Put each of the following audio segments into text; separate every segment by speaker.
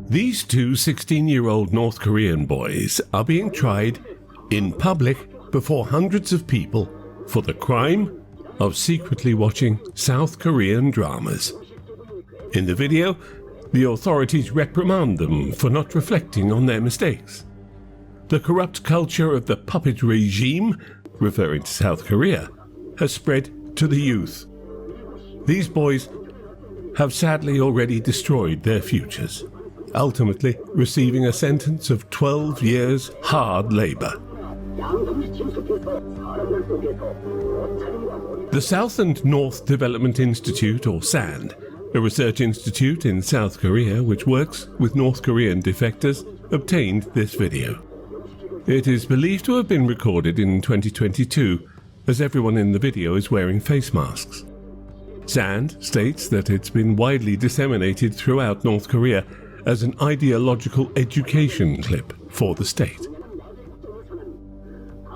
Speaker 1: These two 16-year-old North Korean boys are being tried in public before hundreds of people for the crime of secretly watching South Korean dramas. In the video, the authorities reprimand them for not reflecting on their mistakes. The corrupt culture of the puppet regime, referring to South Korea, has spread to the youth. These boys have sadly already destroyed their futures, ultimately receiving a sentence of 12 years hard labor. The South and North Development Institute, or SAND, a research institute in South Korea which works with North Korean defectors, obtained this video. It is believed to have been recorded in 2022, as everyone in the video is wearing face masks. SAND states that it's been widely disseminated throughout North Korea as an ideological education clip for the state.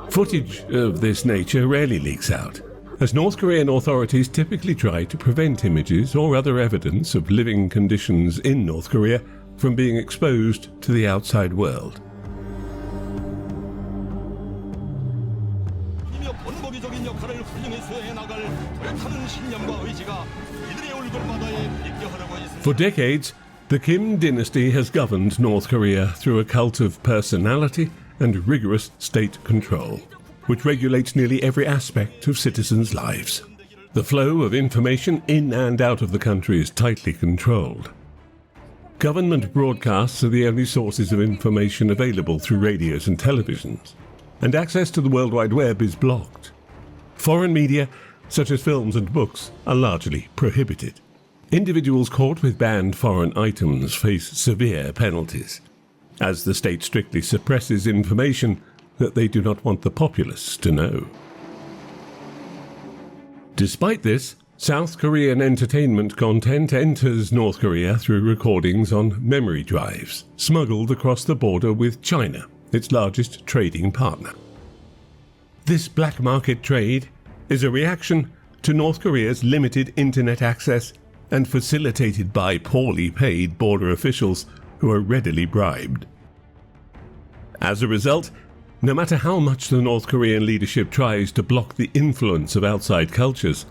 Speaker 1: Footage of this nature rarely leaks out, as North Korean authorities typically try to prevent images or other evidence of living conditions in North Korea from being exposed to the outside world. For decades, the Kim dynasty has governed North Korea through a cult of personality and rigorous state control, which regulates nearly every aspect of citizens' lives. The flow of information in and out of the country is tightly controlled. Government broadcasts are the only sources of information available through radios and televisions, and access to the World Wide Web is blocked. Foreign media, such as films and books, are largely prohibited. Individuals caught with banned foreign items face severe penalties, as the state strictly suppresses information that they do not want the populace to know. Despite this, South Korean entertainment content enters North Korea through recordings on memory drives, smuggled across the border with China, its largest trading partner. This black market trade is a reaction to North Korea's limited internet access and facilitated by poorly paid border officials who are readily bribed. As a result, no matter how much the North Korean leadership tries to block the influence of outside cultures,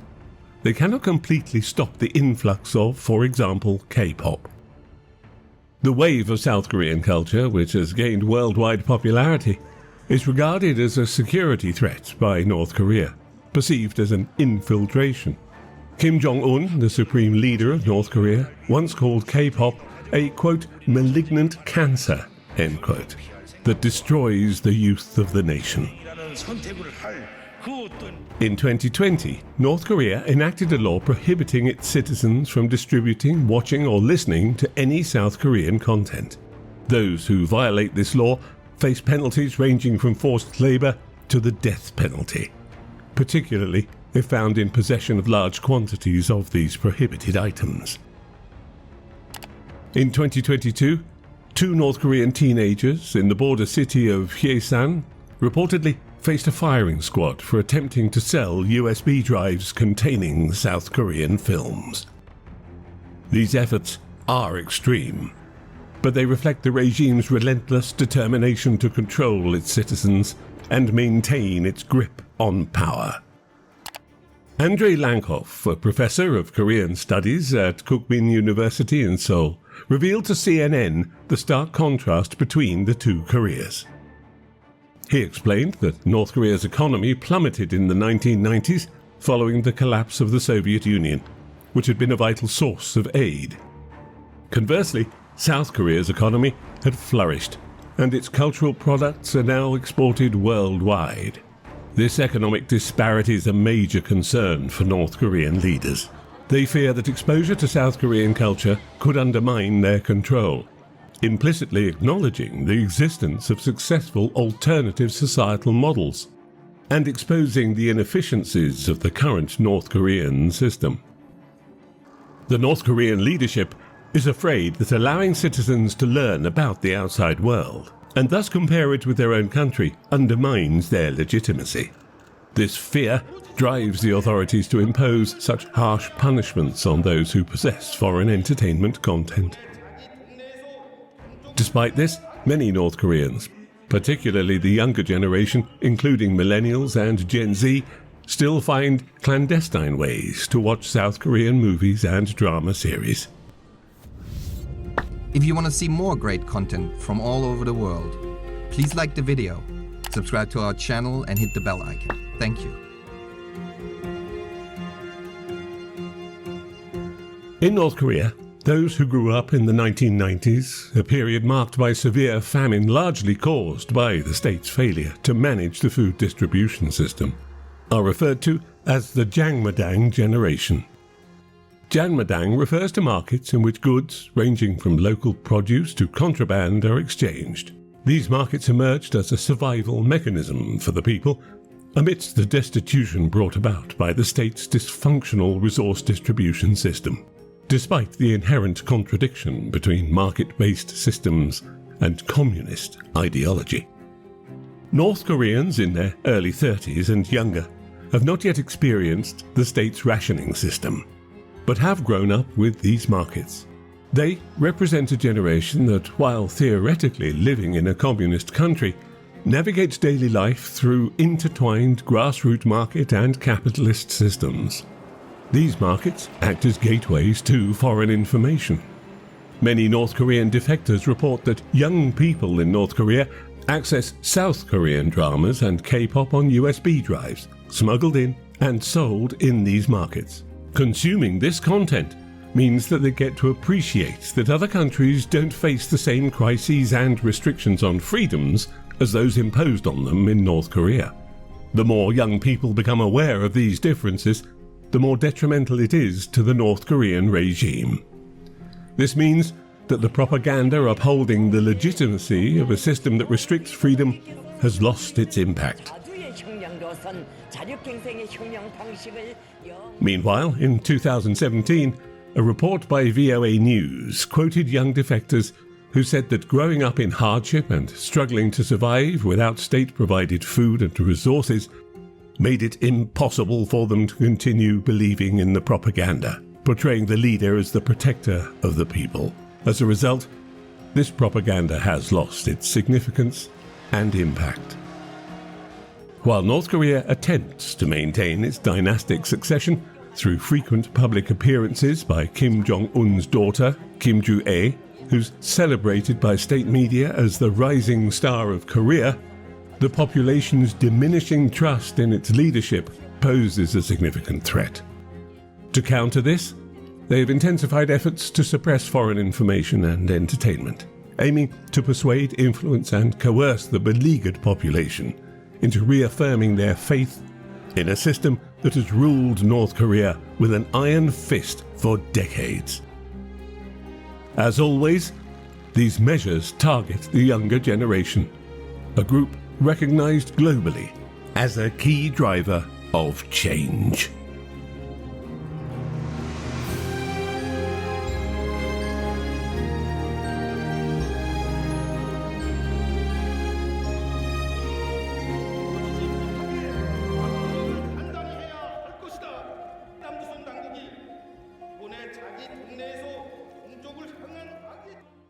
Speaker 1: they cannot completely stop the influx of, for example, K-pop. The wave of South Korean culture, which has gained worldwide popularity, is regarded as a security threat by North Korea, perceived as an infiltration. Kim Jong-un, the supreme leader of North Korea, once called K-pop a, quote, malignant cancer, end quote, that destroys the youth of the nation. In 2020, North Korea enacted a law prohibiting its citizens from distributing, watching or listening to any South Korean content. Those who violate this law face penalties ranging from forced labor to the death penalty, particularly if found in possession of large quantities of these prohibited items. In 2022, 2 North Korean teenagers in the border city of Hyesan reportedly faced a firing squad for attempting to sell USB drives containing South Korean films. These efforts are extreme, but they reflect the regime's relentless determination to control its citizens and maintain its grip on power. Andrei Lankov, a professor of Korean studies at Kookmin University in Seoul, revealed to CNN the stark contrast between the two Koreas. He explained that North Korea's economy plummeted in the 1990s following the collapse of the Soviet Union, which had been a vital source of aid. Conversely, South Korea's economy had flourished, and its cultural products are now exported worldwide. This economic disparity is a major concern for North Korean leaders. They fear that exposure to South Korean culture could undermine their control, implicitly acknowledging the existence of successful alternative societal models and exposing the inefficiencies of the current North Korean system. The North Korean leadership is afraid that allowing citizens to learn about the outside world, and thus compare it with their own country, undermines their legitimacy. This fear drives the authorities to impose such harsh punishments on those who possess foreign entertainment content. Despite this, many North Koreans, particularly the younger generation, including millennials and Gen Z, still find clandestine ways to watch South Korean movies and drama series.
Speaker 2: If you want to see more great content from all over the world, please like the video, subscribe to our channel and hit the bell icon. Thank you.
Speaker 1: In North Korea, those who grew up in the 1990s, a period marked by severe famine largely caused by the state's failure to manage the food distribution system, are referred to as the jangmadang generation. Jangmadang refers to markets in which goods ranging from local produce to contraband are exchanged. These markets emerged as a survival mechanism for the people amidst the destitution brought about by the state's dysfunctional resource distribution system. Despite the inherent contradiction between market-based systems and communist ideology. North Koreans in their early 30s and younger have not yet experienced the state's rationing system, but have grown up with these markets. They represent a generation that, while theoretically living in a communist country, navigates daily life through intertwined grassroots market and capitalist systems. These markets act as gateways to foreign information. Many North Korean defectors report that young people in North Korea access South Korean dramas and K-pop on USB drives, smuggled in and sold in these markets. Consuming this content means that they get to appreciate that other countries don't face the same crises and restrictions on freedoms as those imposed on them in North Korea. The more young people become aware of these differences, the more detrimental it is to the North Korean regime. This means that the propaganda upholding the legitimacy of a system that restricts freedom has lost its impact. Meanwhile, in 2017, a report by VOA News quoted young defectors who said that growing up in hardship and struggling to survive without state-provided food and resources made it impossible for them to continue believing in the propaganda, portraying the leader as the protector of the people. As a result, this propaganda has lost its significance and impact. While North Korea attempts to maintain its dynastic succession through frequent public appearances by Kim Jong-un's daughter, Kim Joo-ae, who's celebrated by state media as the rising star of Korea, the population's diminishing trust in its leadership poses a significant threat. To counter this, they have intensified efforts to suppress foreign information and entertainment, aiming to persuade, influence, and coerce the beleaguered population into reaffirming their faith in a system that has ruled North Korea with an iron fist for decades. As always, these measures target the younger generation, a group recognized globally as a key driver of change.